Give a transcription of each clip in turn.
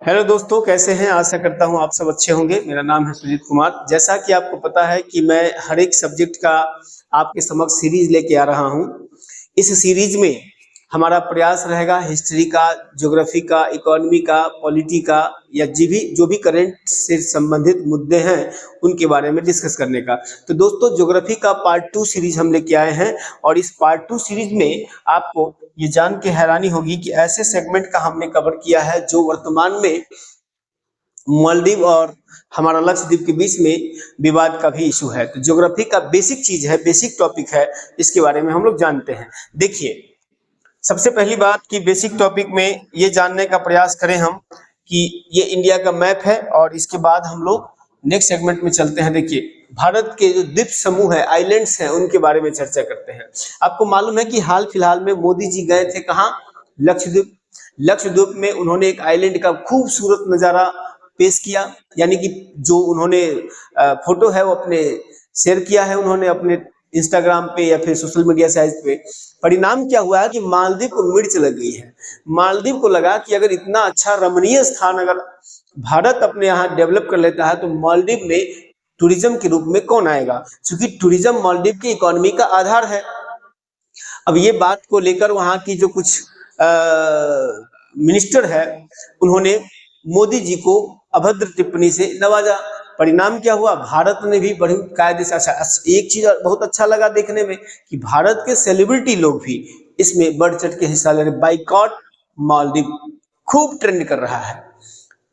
Hello दोस्तों, कैसे हैं? आशा करता हूं आप सब अच्छे होंगे। मेरा नाम है सुजीत कुमार। जैसा कि आपको पता है कि मैं हर एक सब्जेक्ट का आपके समक्ष सीरीज लेके आ रहा हूं। इस सीरीज में हमारा प्रयास रहेगा हिस्ट्री का, ज्योग्राफी का, इकोनॉमी का, पॉलिटी का या जो भी करंट से संबंधित मुद्दे हैं उनके बारे में डिस्कस करने का। तो दोस्तों, ज्योग्राफी का पार्ट 2 सीरीज हम लेके आए हैं और इस पार्ट 2 सीरीज में आपको ये जान के हैरानी होगी कि ऐसे सेगमेंट का हमने कवर किया है जो वर्तमान में मालदीव और हमारा लक्षद्वीप के बीच में विवाद का भी इशू है। तो ज्योग्राफी का बेसिक चीज है, बेसिक टॉपिक है, इसके बारे में हम लोग जानते हैं। देखिए, सबसे पहली बात कि बेसिक टॉपिक में ये जानने का प्रयास करें हम कि ये इंडिया का मैप है और इसके बाद हम लोग नेक्स्ट सेगमेंट में चलते हैं। देखिए, भारत के जो द्वीप समूह है, आइलैंड्स हैं, उनके बारे में चर्चा करते हैं। आपको मालूम है कि हाल फिलहाल में मोदी जी गए थे कहाँ? लक्षद्वीप। लक्षद्वीप में उन्होंने एक आइलैंड का खूबसूरत नजारा पेश किया, यानी कि जो उन्होंने फोटो है वो अपने शेयर किया है उन्होंने अपने इंस्टाग्राम पे या फिर सोशल मीडिया साइट पे। परिणाम क्या हुआ है कि मालदीव को मिर्च लग गई है। मालदीव को लगा कि अगर इतना अच्छा रमणीय स्थान अगर भारत अपने यहाँ डेवलप कर लेता है तो मालदीव में टूरिज्म के रूप में कौन आएगा, क्योंकि टूरिज्म मालदीव की इकोनॉमी का आधार है। अब ये बात को लेकर वहां की जो कुछ मिनिस्टर है उन्होंने मोदी जी को अभद्र टिप्पणी से नवाजा। परिणाम क्या हुआ? भारत ने भी बड़ी कायदे से एक चीज बहुत अच्छा लगा देखने में कि भारत के सेलिब्रिटी लोग भी इसमें बढ़ चढ़ के हिस्सा ले रहे। बाइकॉट मालदीव खूब ट्रेंड कर रहा है।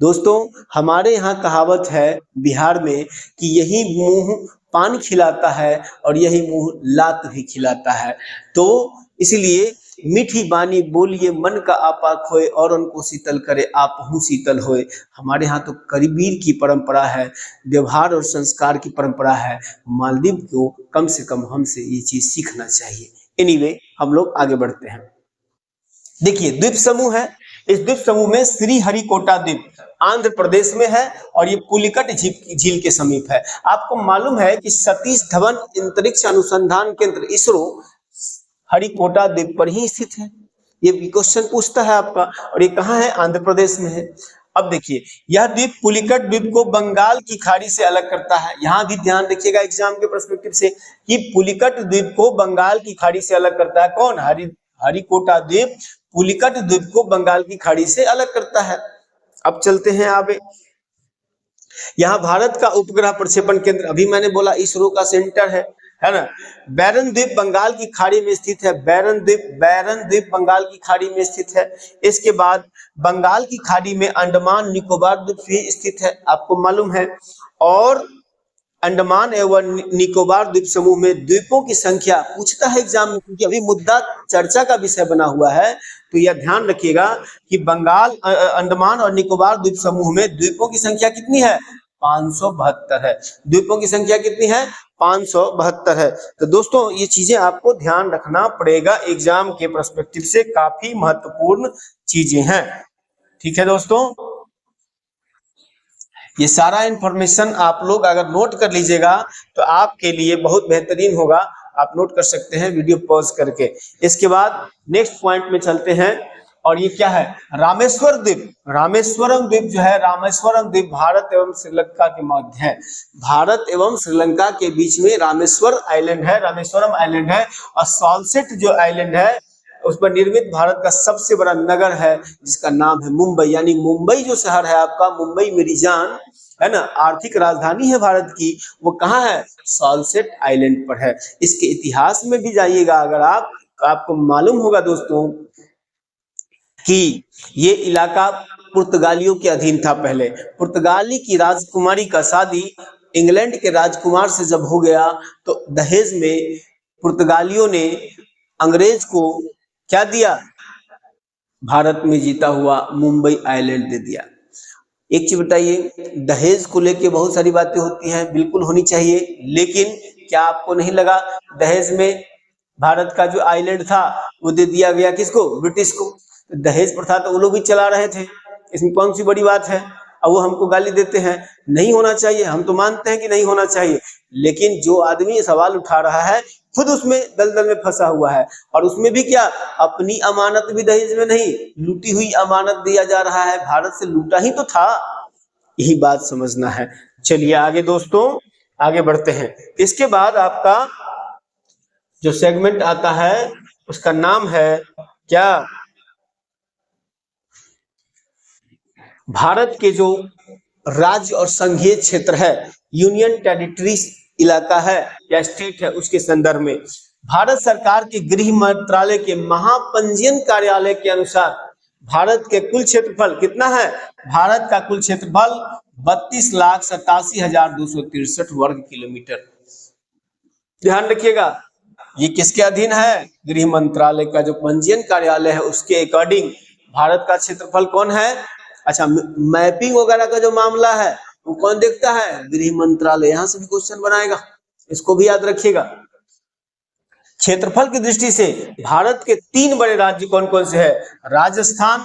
दोस्तों, हमारे यहाँ कहावत है बिहार में कि यही मुंह पान खिलाता है और यही मुंह लात भी खिलाता है। तो इसलिए मीठी बानी बोलिए मन का आपा खोए और उनको शीतल करे आपहू शीतल होए। हमारे यहाँ तो कबीर की परंपरा है, व्यवहार और संस्कार की परंपरा है। मालदीव को कम से कम हमसे ये चीज सीखना चाहिए। एनीवे, हम लोग आगे बढ़ते हैं। देखिए, द्वीप समूह है। इस द्वीप समूह में श्रीहरिकोटा द्वीप आंध्र प्रदेश में है और ये पुलिकट झील के समीप है। आपको मालूम है कि सतीश धवन अंतरिक्ष अनुसंधान केंद्र इसरो हरिकोटा द्वीप पर ही स्थित है। ये क्वेश्चन पूछता है आपका, और ये कहाँ है? आंध्र प्रदेश में है। अब देखिए, यह द्वीप पुलिकट द्वीप को बंगाल की खाड़ी से अलग करता है। यहां भी ध्यान रखिएगा एग्जाम के पर्सपेक्टिव से कि पुलिकट द्वीप को बंगाल की खाड़ी से अलग करता है कौन? हरिकोटा द्वीप पुलिकट द्वीप को बंगाल की खाड़ी से अलग करता है। अब चलते हैं आगे। यहाँ भारत का उपग्रह प्रक्षेपण केंद्र, अभी मैंने बोला इसरो का सेंटर है ना। बैरन द्वीप बंगाल की खाड़ी में स्थित है। बैरन द्वीप बंगाल की खाड़ी में स्थित है। इसके बाद बंगाल की खाड़ी में अंडमान निकोबार द्वीप भी स्थित है, आपको मालूम है। और अंडमान एवं निकोबार द्वीप समूह में द्वीपों की संख्या पूछता है एग्जाम में, क्योंकि अभी मुद्दा चर्चा का विषय बना हुआ है। तो यह ध्यान रखिएगा कि अंडमान और निकोबार द्वीप समूह में द्वीपों की संख्या कितनी है? 572 है। द्वीपों की संख्या कितनी है? 572 है। तो दोस्तों, ये चीजें आपको ध्यान रखना पड़ेगा, एग्जाम के पर्सपेक्टिव से काफी महत्वपूर्ण चीजें हैं। ठीक है दोस्तों, ये सारा इंफॉर्मेशन आप लोग अगर नोट कर लीजिएगा तो आपके लिए बहुत बेहतरीन होगा। आप नोट कर सकते हैं वीडियो पॉज करके। इसके बाद नेक्स्ट पॉइंट में चलते हैं, और ये क्या है? रामेश्वर द्वीप। रामेश्वरम द्वीप जो है, रामेश्वरम द्वीप भारत एवं श्रीलंका के मध्य है। भारत एवं श्रीलंका के बीच में रामेश्वरम आइलैंड है। और सॉल्सेट जो आइलैंड है उस पर निर्मित भारत का सबसे बड़ा नगर है जिसका नाम है मुंबई। यानी मुंबई जो शहर है आपका, मुंबई मेरी जान है ना, आर्थिक राजधानी है भारत की, वो कहाँ है? सॉल्सेट आइलैंड पर है। इसके इतिहास में भी जाइएगा अगर आप, तो आपको मालूम होगा दोस्तों कि ये इलाका पुर्तगालियों के अधीन था। पहले पुर्तगाली की राजकुमारी का शादी इंग्लैंड के राजकुमार से जब हो गया तो दहेज में पुर्तगालियों ने अंग्रेज को क्या दिया? भारत में जीता हुआ मुंबई आइलैंड दे दिया। एक चीज बताइए, दहेज को लेके बहुत सारी बातें होती हैं, बिल्कुल होनी चाहिए, लेकिन क्या आपको नहीं लगा दहेज में भारत का जो आइलैंड था वो दे दिया गया किसको? ब्रिटिश को। दहेज प्रथा तो वो लोग भी चला रहे थे, इसमें कौन सी बड़ी बात है? अब वो हमको गाली देते हैं, नहीं होना चाहिए, हम तो मानते हैं कि नहीं होना चाहिए, लेकिन जो आदमी सवाल उठा रहा है खुद उसमें दलदल में फंसा हुआ है, और उसमें भी क्या, अपनी अमानत भी दहेज में नहीं, लूटी हुई अमानत दिया जा रहा है, भारत से लूटा ही तो था। यही बात समझना है। चलिए आगे दोस्तों, आगे बढ़ते हैं। इसके बाद आपका जो सेगमेंट आता है उसका नाम है क्या, भारत के जो राज्य और संघीय क्षेत्र है, यूनियन टेरिटरीज इलाका है या स्टेट है, उसके संदर्भ में भारत सरकार के गृह मंत्रालय के महापंजीयन कार्यालय के अनुसार भारत के कुल क्षेत्रफल कितना है, भारत का कुल क्षेत्रफल 32,87,263 वर्ग किलोमीटर। ध्यान रखिएगा, ये किसके अधीन है, गृह मंत्रालय का जो पंजीयन कार्यालय है उसके अकॉर्डिंग भारत का क्षेत्रफल कौन है। अच्छा, मैपिंग वगैरह का जो मामला है वो कौन देखता है, गृह मंत्रालय। यहां से भी क्वेश्चन बनाएगा, इसको भी याद रखिएगा। क्षेत्रफल की दृष्टि से भारत के 3 बड़े राज्य कौन कौन से हैं, राजस्थान,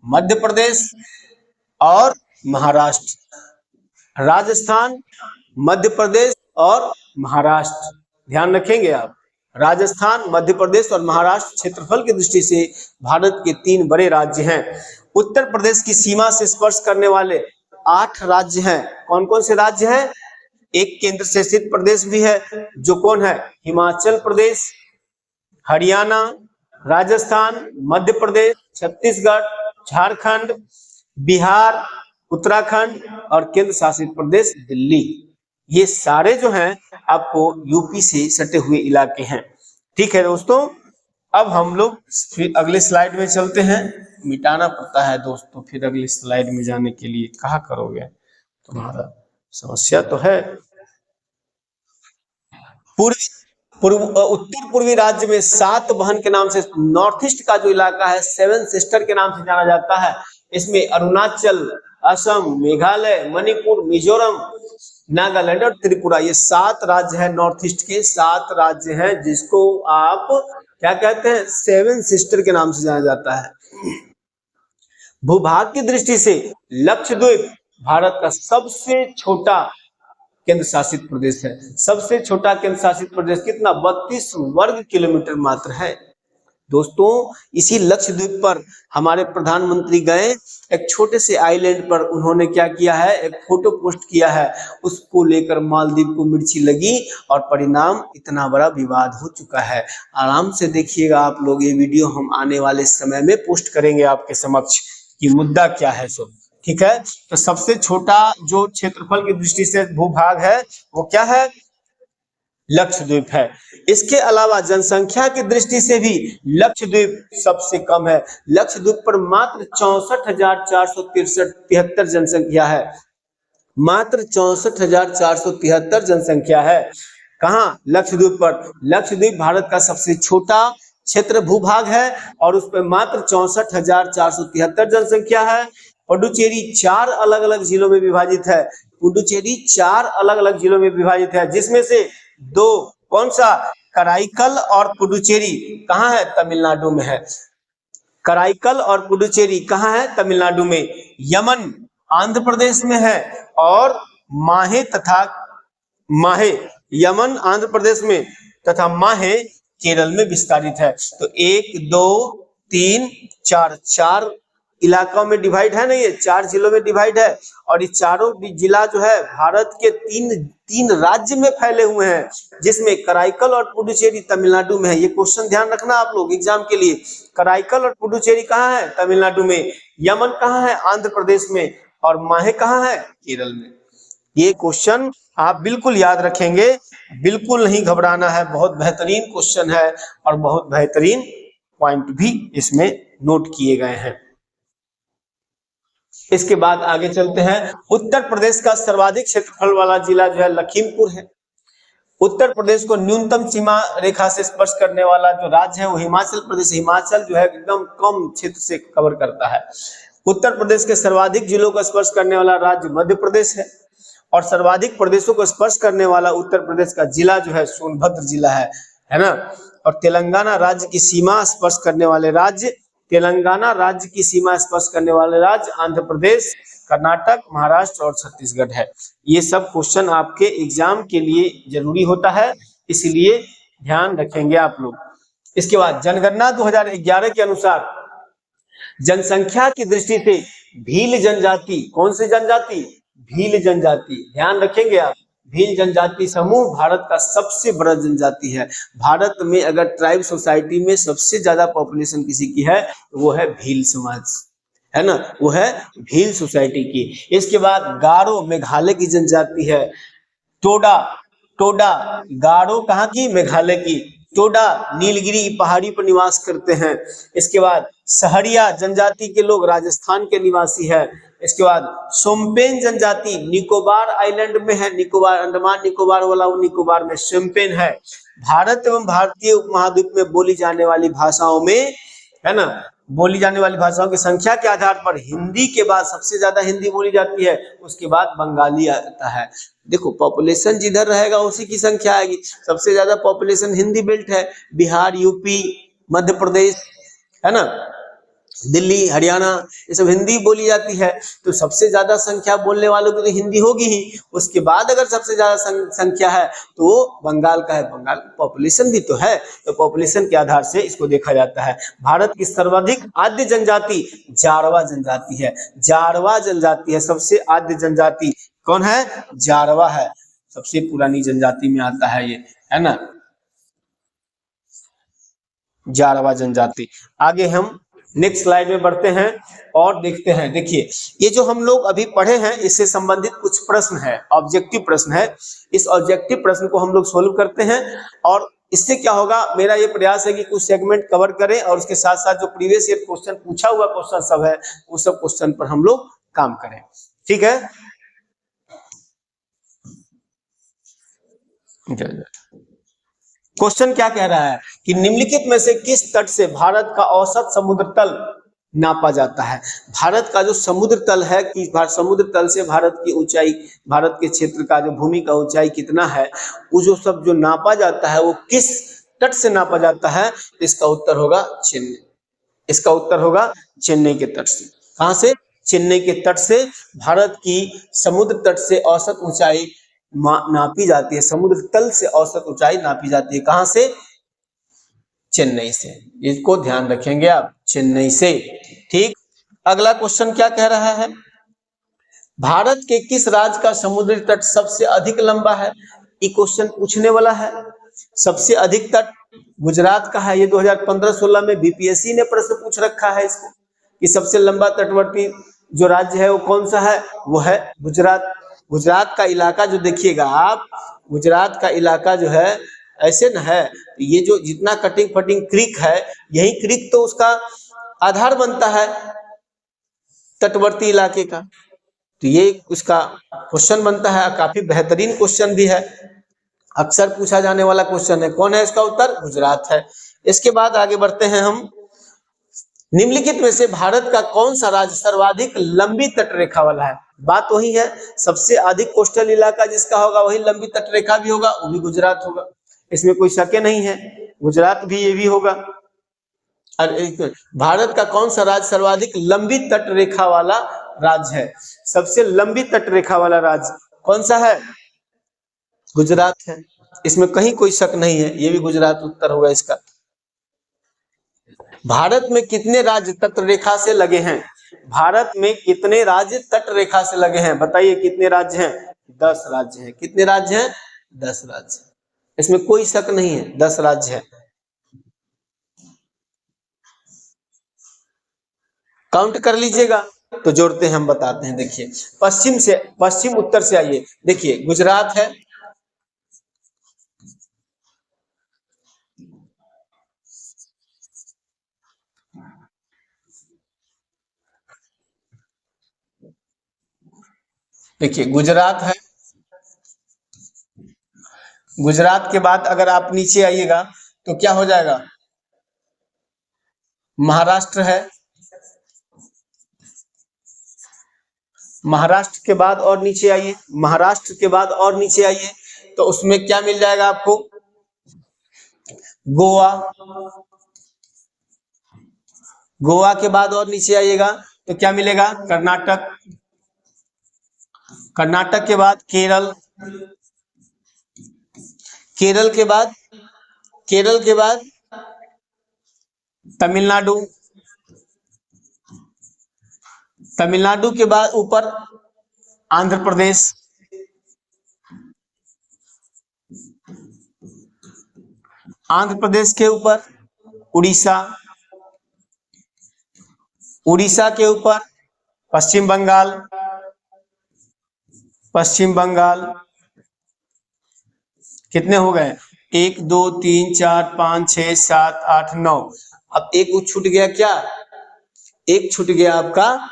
मध्य प्रदेश और महाराष्ट्र। राजस्थान, मध्य प्रदेश और महाराष्ट्र, ध्यान रखेंगे आप, राजस्थान, मध्य प्रदेश और महाराष्ट्र क्षेत्रफल की दृष्टि से भारत के 3 बड़े राज्य हैं। उत्तर प्रदेश की सीमा से स्पर्श करने वाले 8 राज्य हैं। कौन कौन से राज्य हैं, एक केंद्र शासित प्रदेश भी है, जो कौन है, हिमाचल प्रदेश, हरियाणा, राजस्थान, मध्य प्रदेश, छत्तीसगढ़, झारखंड, बिहार, उत्तराखंड और केंद्र शासित प्रदेश दिल्ली। ये सारे जो हैं आपको यूपी से सटे हुए इलाके हैं। ठीक है दोस्तों, अब हम लोग फिर अगले स्लाइड में चलते हैं। मिटाना पड़ता है दोस्तों फिर अगले स्लाइड में जाने के लिए, कहाँ करोगे, तुम्हारा समस्या तो है। उत्तर पूर्वी राज्य में 7 बहन के नाम से नॉर्थ ईस्ट का जो इलाका है 7 सिस्टर के नाम से जाना जाता है। इसमें अरुणाचल, असम, मेघालय, मणिपुर, मिजोरम, नागालैंड और त्रिपुरा, ये 7 राज्य हैं, नॉर्थ ईस्ट के 7 राज्य हैं, जिसको आप क्या कहते हैं, 7 सिस्टर के नाम से जाना जाता है। भूभाग की दृष्टि से लक्षद्वीप भारत का सबसे छोटा केंद्र शासित प्रदेश है। सबसे छोटा केंद्र शासित प्रदेश कितना, 32 वर्ग किलोमीटर मात्र है। दोस्तों इसी लक्षद्वीप पर हमारे प्रधानमंत्री गए, एक छोटे से आइलैंड पर उन्होंने क्या किया है, एक फोटो पोस्ट किया है, उसको लेकर मालदीव को मिर्ची लगी और परिणाम इतना बड़ा विवाद हो चुका है। आराम से देखिएगा आप लोग, ये वीडियो हम आने वाले समय में पोस्ट करेंगे आपके समक्ष कि मुद्दा क्या है सो। ठीक है, तो सबसे छोटा जो क्षेत्रफल की दृष्टि से भूभाग है वो क्या है, लक्षद्वीप है। इसके अलावा जनसंख्या की दृष्टि से भी लक्षद्वीप सबसे कम है। लक्षद्वीप पर मात्र 64,473 जनसंख्या है, मात्र 64,473 जनसंख्या है। कहाँ, लक्षद्वीप पर। लक्षद्वीप भारत का सबसे छोटा क्षेत्र भूभाग है और उस पर मात्र 64,473 जनसंख्या है। पुडुचेरी 4 अलग अलग जिलों में विभाजित है। पुडुचेरी 4 अलग अलग जिलों में विभाजित है, जिसमें से 2 कौन सा, कराईकल और पुडुचेरी कहाँ है, तमिलनाडु में है। कराईकल और पुडुचेरी कहाँ है, तमिलनाडु में। यमन आंध्र प्रदेश में है और माहे यमन आंध्र प्रदेश में तथा माहे केरल में विस्तारित है। तो 1 2 3 4 इलाकों में डिवाइड है ना, ये 4 जिलों में डिवाइड है। और ये चारों जिला जो है भारत के 3 राज्य में फैले हुए हैं, जिसमें कराईकल और पुडुचेरी तमिलनाडु में है। ये क्वेश्चन ध्यान रखना आप लोग एग्जाम के लिए। कराईकल और पुडुचेरी कहाँ है, तमिलनाडु में। यमन कहाँ है, आंध्र प्रदेश में। और माहे कहाँ है, केरल में। ये क्वेश्चन आप बिल्कुल याद रखेंगे, बिल्कुल नहीं घबराना है। बहुत बेहतरीन क्वेश्चन है और बहुत बेहतरीन पॉइंट भी इसमें नोट किए गए हैं। इसके बाद आगे चलते हैं। उत्तर प्रदेश का सर्वाधिक क्षेत्रफल वाला जिला जो है लखीमपुर है। उत्तर प्रदेश को न्यूनतम सीमा रेखा से स्पर्श करने वाला जो राज्य है वो हिमाचल प्रदेश। हिमाचल जो है एकदम कम क्षेत्र से कवर करता है। उत्तर प्रदेश के सर्वाधिक जिलों को स्पर्श करने वाला राज्य मध्य प्रदेश है और सर्वाधिक प्रदेशों को स्पर्श करने वाला उत्तर प्रदेश का जिला जो है सोनभद्र जिला है ना। और तेलंगाना राज्य की सीमा स्पर्श करने वाले राज्य, तेलंगाना राज्य की सीमा स्पर्श करने वाले राज्य आंध्र प्रदेश, कर्नाटक, महाराष्ट्र और छत्तीसगढ़ है। ये सब क्वेश्चन आपके एग्जाम के लिए जरूरी होता है, इसलिए ध्यान रखेंगे आप लोग। इसके बाद जनगणना 2011 के अनुसार जनसंख्या की दृष्टि से भील जनजाति, कौन सी जनजाति? भील जनजाति, ध्यान रखेंगे आप। भील जनजाति समूह भारत का सबसे बड़ा जनजाति है। भारत में अगर ट्राइब सोसाइटी में सबसे ज्यादा पॉपुलेशन किसी की है तो वो है भील समाज, है ना, वो है भील सोसाइटी की। इसके बाद गारो मेघालय की जनजाति है। टोडा, टोडा गारो कहाँ की? मेघालय की। टोडा नीलगिरी पहाड़ी पर निवास करते हैं। इसके बाद सहरिया जनजाति के लोग राजस्थान के निवासी है। इसके बाद सोम्पेन जनजाति निकोबार आइलैंड में है, निकोबार अंडमान निकोबार वाला वो निकोबार में सोम्पेन है। भारत एवं भारतीय उपमहाद्वीप में बोली जाने वाली भाषाओं में, है ना, बोली जाने वाली भाषाओं की संख्या के आधार पर हिंदी के बाद सबसे ज्यादा हिंदी बोली जाती है, उसके बाद बंगाली आता है। देखो पॉपुलेशन जिधर रहेगा उसी की संख्या आएगी। सबसे ज्यादा पॉपुलेशन हिंदी बेल्ट है, बिहार, यूपी, मध्य प्रदेश, है ना, दिल्ली, हरियाणा, ये सब हिंदी बोली जाती है। तो सबसे ज्यादा संख्या बोलने वालों की तो हिंदी होगी ही। उसके बाद अगर सबसे ज्यादा संख्या है तो वो बंगाल का है। बंगाल पॉपुलेशन भी तो है, तो पॉपुलेशन के आधार से इसको देखा जाता है। भारत की सर्वाधिक आद्य जनजाति जारवा जनजाति है। जारवा जनजाति है सबसे आद्य जनजाति। कौन है? जारवा है, सबसे पुरानी जनजाति में आता है ये, है ना, जारवा जनजाति। आगे हम नेक्स्ट स्लाइड में बढ़ते हैं और देखते हैं। देखिए ये जो हम लोग अभी पढ़े हैं इससे संबंधित कुछ प्रश्न है, ऑब्जेक्टिव प्रश्न है। इस ऑब्जेक्टिव प्रश्न को हम लोग सोल्व करते हैं और इससे क्या होगा, मेरा ये प्रयास है कि कुछ सेगमेंट कवर करें और उसके साथ साथ जो प्रीवियस ईयर क्वेश्चन पूछा हुआ क्वेश्चन सब है वो सब क्वेश्चन पर हम लोग काम करें। ठीक है, क्वेश्चन क्या कह रहा है कि निम्नलिखित में से किस तट से भारत का औसत समुद्र तल नापा जाता है? भारत का जो समुद्र तल है कि समुद्र तल से भारत की ऊंचाई, भारत के क्षेत्र का जो भूमि का ऊंचाई कितना है, वो जो सब जो नापा जाता है वो किस तट से नापा जाता है? इसका उत्तर होगा चेन्नई। इसका उत्तर होगा चेन्नई के तट से। कहां से? चेन्नई के तट से भारत की समुद्र तट से औसत ऊंचाई नापी जाती है। समुद्र तल से औसत ऊंचाई नापी जाती है। कहां से? चेन्नई से। इसको ध्यान रखेंगे आप, चेन्नई से। ठीक, अगला क्वेश्चन क्या कह रहा है? भारत के किस राज्य का समुद्री तट सबसे अधिक लंबा है? ये क्वेश्चन पूछने वाला है। सबसे अधिक तट गुजरात का है। ये 2015-16 में बीपीएससी ने प्रश्न पूछ रखा है इसको कि सबसे लंबा तटवर्ती जो राज्य है वो कौन सा है? वो है गुजरात। गुजरात का इलाका जो देखिएगा आप, गुजरात का इलाका जो है ऐसे न है, ये जो जितना कटिंग फटिंग क्रीक है, यही क्रीक तो उसका आधार बनता है तटवर्ती इलाके का। तो ये उसका क्वेश्चन बनता है, काफी बेहतरीन क्वेश्चन भी है, अक्सर पूछा जाने वाला क्वेश्चन है। कौन है इसका उत्तर? गुजरात है। इसके बाद आगे बढ़ते हैं हम। निम्नलिखित में से भारत का कौन सा राज्य सर्वाधिक लंबी तट रेखा वाला है? बात वही है, सबसे अधिक कोस्टल इलाका जिसका होगा वही लंबी तट रेखा भी होगा, वो भी गुजरात होगा, इसमें कोई शक नहीं है, गुजरात भी ये भी होगा। भारत का कौन सा राज्य सर्वाधिक लंबी तट रेखा वाला राज्य है? सबसे लंबी तट रेखा वाला राज्य कौन सा है? गुजरात है, इसमें कहीं कोई शक नहीं है, ये भी गुजरात उत्तर होगा इसका। भारत में कितने राज्य तट रेखा से लगे हैं? भारत में कितने राज्य तट रेखा से लगे हैं? बताइए कितने राज्य हैं? 10 राज्य हैं। कितने राज्य हैं? 10 राज्य। इसमें कोई शक नहीं है, 10 राज्य है। काउंट कर लीजिएगा तो जोड़ते हैं, हम बताते हैं। देखिए पश्चिम से, पश्चिम उत्तर से आइए। देखिए गुजरात है, देखिए गुजरात है। गुजरात के बाद अगर आप नीचे आइएगा तो क्या हो जाएगा? महाराष्ट्र है। महाराष्ट्र के बाद और नीचे आइए, महाराष्ट्र के बाद और नीचे आइए तो उसमें क्या मिल जाएगा आपको? गोवा। गोवा के बाद और नीचे आइएगा तो क्या मिलेगा? कर्नाटक। कर्नाटक के बाद केरल। केरल के बाद केरल के बाद तमिलनाडु, तमिलनाडु के बाद ऊपर आंध्र प्रदेश, आंध्र प्रदेश के ऊपर उड़ीसा, उड़ीसा के ऊपर पश्चिम बंगाल, पश्चिम बंगाल। कितने हो गए? 1 2 3 4 5 6 7 8 9। अब एक छूट गया, क्या? एक छूट गया आपका,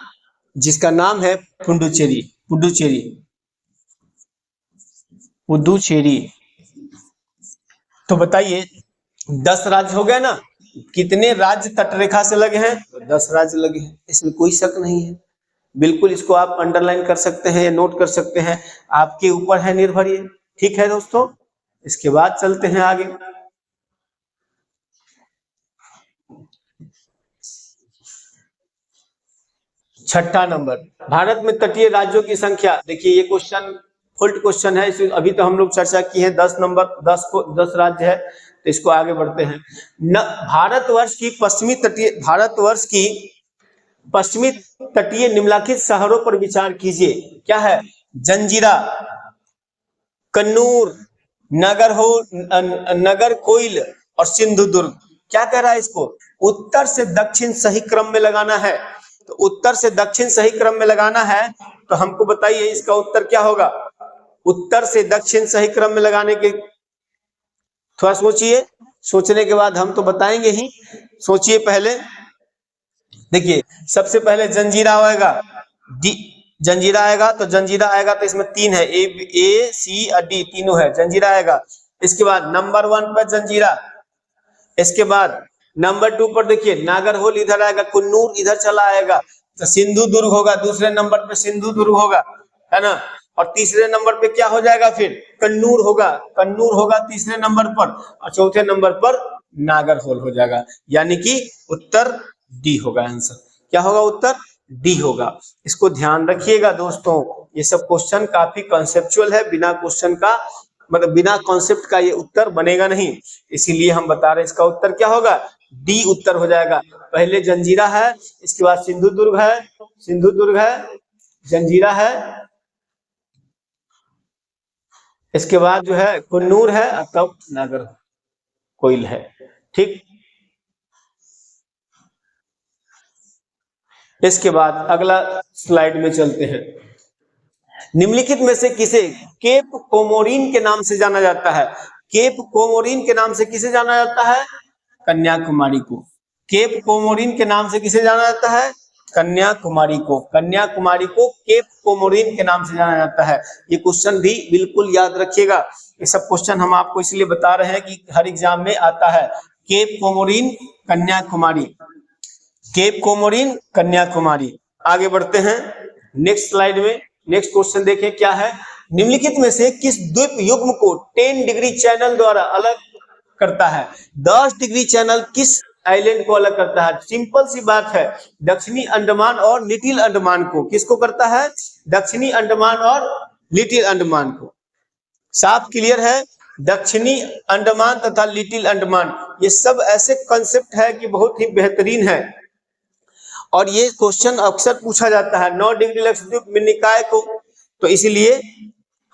जिसका नाम है पुडुचेरी, पुडुचेरी, पुडुचेरी। तो बताइए 10 राज्य हो गए ना। कितने राज्य तटरेखा से लगे हैं? तो 10 राज्य लगे हैं, इसमें कोई शक नहीं है। बिल्कुल इसको आप अंडरलाइन कर सकते हैं या नोट कर सकते हैं, आपके ऊपर है निर्भर ये। ठीक है दोस्तों, इसके बाद चलते हैं आगे। छठा नंबर, भारत में तटीय राज्यों की संख्या। देखिए ये क्वेश्चन फुल क्वेश्चन है, इसे अभी तो हम लोग चर्चा की है 10 नंबर, 10 राज्य है, तो इसको आगे बढ़ते हैं। भारतवर्ष की पश्चिमी तटीय, भारतवर्ष की पश्चिमी तटीय निम्नलिखित शहरों पर विचार कीजिए। क्या है? जंजीरा, कन्नूर, नागरकोइल और सिंधुदुर्ग। क्या कह रहा है इसको? उत्तर से दक्षिण सही क्रम में लगाना है। तो उत्तर से दक्षिण सही क्रम में लगाना है, तो हमको बताइए इसका उत्तर क्या होगा? उत्तर से दक्षिण सही क्रम में लगाने के थोड़ा सोचिए, सोचने के बाद हम तो बताएंगे ही, सोचिए पहले। देखिए सबसे पहले जंजीरा आएगा, जंजीरा आएगा, तो जंजीरा आएगा तो इसमें 3 है, ए सी और डी तीनों है, जंजीरा आएगा। इसके बाद नंबर 1 पर जंजीरा, इसके बाद नंबर 2 पर देखिए नागरहोल इधर आएगा, कुन्नूर इधर चला आएगा, तो सिंधुदुर्ग होगा दूसरे नंबर पे, सिंधुदुर्ग होगा, है ना। और तीसरे नंबर पे क्या हो जाएगा? फिर कन्नूर होगा, कन्नूर होगा तीसरे नंबर पर, और चौथे नंबर पर नागरहोल हो जाएगा। यानी कि उत्तर डी होगा आंसर। क्या होगा? उत्तर डी होगा। इसको ध्यान रखिएगा दोस्तों, ये सब क्वेश्चन काफी कॉन्सेप्चुअल है, बिना क्वेश्चन का मतलब बिना कॉन्सेप्ट का ये उत्तर बनेगा नहीं, इसीलिए हम बता रहे हैं इसका उत्तर क्या होगा? डी उत्तर हो जाएगा। पहले जंजीरा है, इसके बाद सिंधुदुर्ग है, सिंधुदुर्ग है, जंजीरा है, इसके बाद जो है कुन्नूर है, तब नागरकोइल है। ठीक, इसके बाद अगला स्लाइड में चलते हैं। निम्नलिखित में से किसे केप कोमोरिन के नाम से जाना जाता है? केप कोमोरिन के नाम से किसे जाना जाता है? कन्याकुमारी को। केप कोमोरिन के नाम से किसे जाना जाता है? कन्याकुमारी को। कन्याकुमारी को केप कोमोरिन के नाम से जाना जाता है। ये क्वेश्चन भी बिल्कुल याद रखिएगा, ये सब क्वेश्चन हम आपको इसलिए बता रहे हैं कि हर एग्जाम में आता है। Cape Comorin, Kanyakumari, Cape Comorin, Kanyakumari. आगे बढ़ते हैं नेक्स्ट स्लाइड में। नेक्स्ट क्वेश्चन देखें क्या है। निम्नलिखित में से किस द्वीप युग्म को 10 डिग्री चैनल द्वारा अलग करता है? 10 डिग्री चैनल किस आइलैंड को अलग करता है? सिंपल सी बात है, दक्षिणी अंडमान और लिटिल अंडमान को। किसको करता है? दक्षिणी अंडमान और लिटिल अंडमान को। साफ क्लियर है, दक्षिणी अंडमान तथा लिटिल अंडमान, ये सब ऐसे कॉन्सेप्ट है कि बहुत ही बेहतरीन है, और ये क्वेश्चन अक्सर पूछा जाता है 9 डिग्री लक्षद्वीप में निकाय को। तो इसीलिए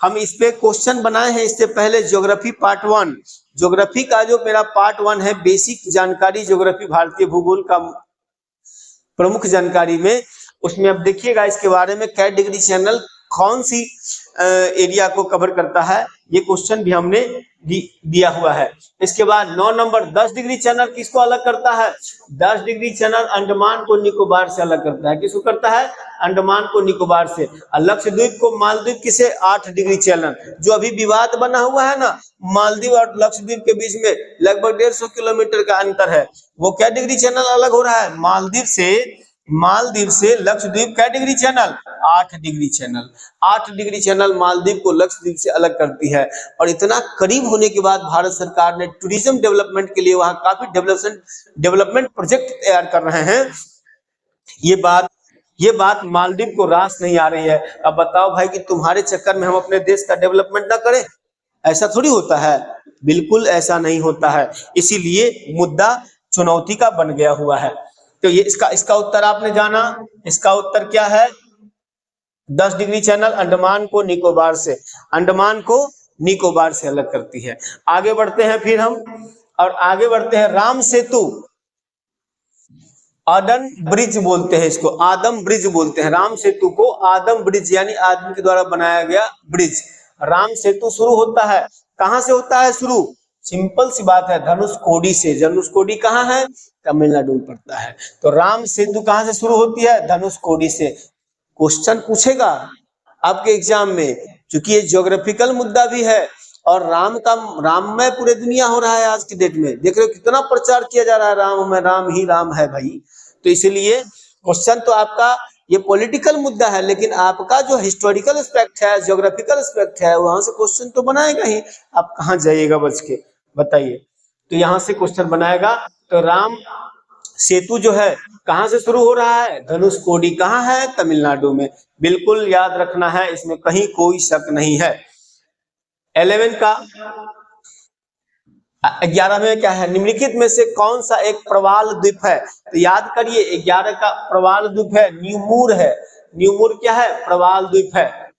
हम इस पे क्वेश्चन बनाए हैं। इससे पहले ज्योग्राफी पार्ट 1, ज्योग्राफी का जो मेरा पार्ट 1 है, बेसिक जानकारी ज्योग्राफी भारतीय भूगोल का प्रमुख जानकारी में, उसमें अब देखिएगा इसके बारे में क्या डिग्री चैनल कौन सी एरिया को कवर करता है, ये क्वेश्चन भी हमने दिया हुआ है। इसके बाद 9 नंबर 10 डिग्री चैनल किसको अलग करता है? 10 डिग्री चैनल अंडमान को निकोबार से अलग करता है। किसको करता है? अंडमान को निकोबार से। और लक्षद्वीप को मालदीव किसे? 8 डिग्री चैनल। जो अभी विवाद बना हुआ है ना, मालदीव और लक्षद्वीप के बीच में लगभग 150 किलोमीटर का अंतर है, वो क्या डिग्री चैनल अलग हो रहा है? मालदीव से लक्षद्वीप क्या degree channel? 8 degree channel. 8 degree channel Maldives को लक्षद्वीप से अलग करती है। और इतना करीब होने के बाद भारत सरकार ने टूरिज्म डेवलपमेंट के लिए वहां काफी डेवलपमेंट प्रोजेक्ट तैयार कर रहे हैं। ये बात मालदीव को रास नहीं आ रही है। अब बताओ भाई कि तुम्हारे चक्कर में हम अपने देश का डेवलपमेंट ना करें, ऐसा थोड़ी होता है, बिल्कुल ऐसा नहीं होता है। इसीलिए मुद्दा चुनौती का बन गया हुआ है। तो ये इसका उत्तर आपने जाना। इसका उत्तर क्या है? 10 डिग्री चैनल अंडमान को निकोबार से अलग करती है। आगे बढ़ते हैं फिर हम, और आगे बढ़ते हैं राम सेतु। आदम ब्रिज बोलते हैं इसको, आदम ब्रिज बोलते हैं। राम सेतु को आदम ब्रिज यानी आदमी के द्वारा बनाया गया ब्रिज। राम सेतु शुरू होता है, कहां से होता है शुरू? सिंपल सी बात है, धनुषकोडी से। धनुषकोडी कहाँ है? तमिलनाडु में पड़ता है। तो राम सेतु कहां से शुरू होती है? धनुषकोडी से। क्वेश्चन पूछेगा आपके एग्जाम में, क्योंकि ये ज्योग्राफिकल मुद्दा भी है और राममय पूरे दुनिया हो रहा है आज की डेट में। देख रहे हो कितना प्रचार किया जा रहा है, राम में, राम ही राम है भाई। तो इसलिए क्वेश्चन तो आपका ये पॉलिटिकल मुद्दा है, लेकिन आपका जो हिस्टोरिकल एस्पेक्ट है, ज्योग्राफिकल एस्पेक्ट है, वहां से क्वेश्चन तो बनाएगा ही। आप कहाँ जाइएगा बच के, बताइए। तो यहाँ से क्वेश्चन बनाएगा। तो राम सेतु जो है कहां से शुरू हो रहा है? धनुषकोडी। कहां है? तमिलनाडु में। बिल्कुल याद रखना है, इसमें कहीं कोई शक नहीं है। 11 का 11 में क्या है? निम्नलिखित में से कौन सा एक प्रवाल द्वीप है? तो याद करिए, 11 का प्रवाल द्वीप है न्यूमूर है। न्यूमूर क्या है? प्रवाल द्वीप है।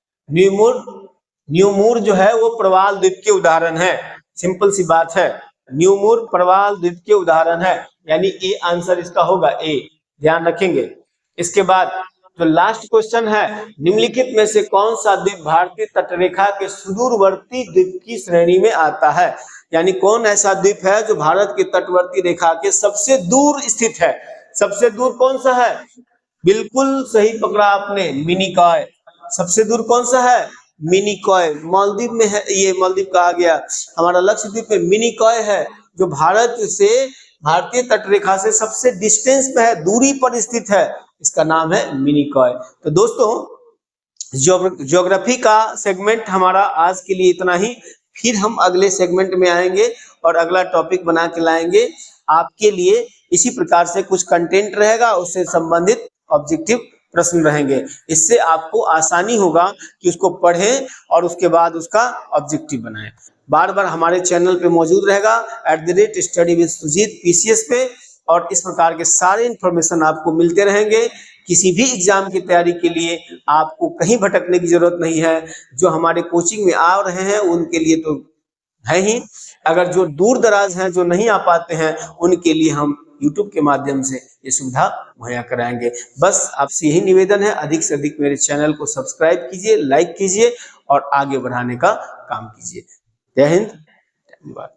न्यूमूर जो है वो प्रवाल द्वीप के उदाहरण है। सिंपल सी बात है, न्यूमूर प्रवाल द्वीप के उदाहरण है, यानी ए आंसर इसका होगा, ए। ध्यान रखेंगे। इसके बाद जो लास्ट क्वेश्चन है, निम्नलिखित में से कौन सा द्वीप भारतीय तटरेखा के सुदूरवर्ती द्वीप की श्रेणी में आता है? यानी कौन ऐसा द्वीप है जो भारत की तटवर्ती रेखा के सबसे दूर स्थित है? सबसे दूर कौन सा है? बिल्कुल सही पकड़ा आपने, मिनिकॉय। सबसे दूर कौन सा है? मिनिकॉय। मालदीव में है, ये मालदीव कहा गया, हमारा लक्षद्वीप में मिनिकॉय है, जो भारतीय तटरेखा से सबसे डिस्टेंस पे है, दूरी पर स्थित है। इसका नाम है मिनिकॉय। तो दोस्तों ज्योग्राफी का सेगमेंट हमारा आज के लिए इतना ही। फिर हम अगले सेगमेंट में आएंगे और अगला टॉपिक बना के लाएंगे आपके लिए। इसी प्रकार से कुछ कंटेंट रहेगा, उससे संबंधित ऑब्जेक्टिव प्रश्न रहेंगे। इससे आपको आसानी होगा कि उसको पढ़ें और उसके बाद उसका ऑब्जेक्टिव बनाएं। बार बार हमारे चैनल पे मौजूद रहेगा @study with सुजीत PCS पे, और इस प्रकार के सारे इंफॉर्मेशन आपको मिलते रहेंगे। किसी भी एग्जाम की तैयारी के लिए आपको कहीं भटकने की जरूरत नहीं है। जो हमारे कोचिंग में आ रहे हैं उनके लिए तो है ही, अगर जो दूर दराज हैं, जो नहीं आ पाते हैं, उनके लिए हम YouTube के माध्यम से ये सुविधा मुहैया कराएंगे। बस आपसे यही निवेदन है, अधिक से अधिक मेरे चैनल को सब्सक्राइब कीजिए, लाइक कीजिए और आगे बढ़ाने का काम कीजिए। जय हिंद, धन्यवाद।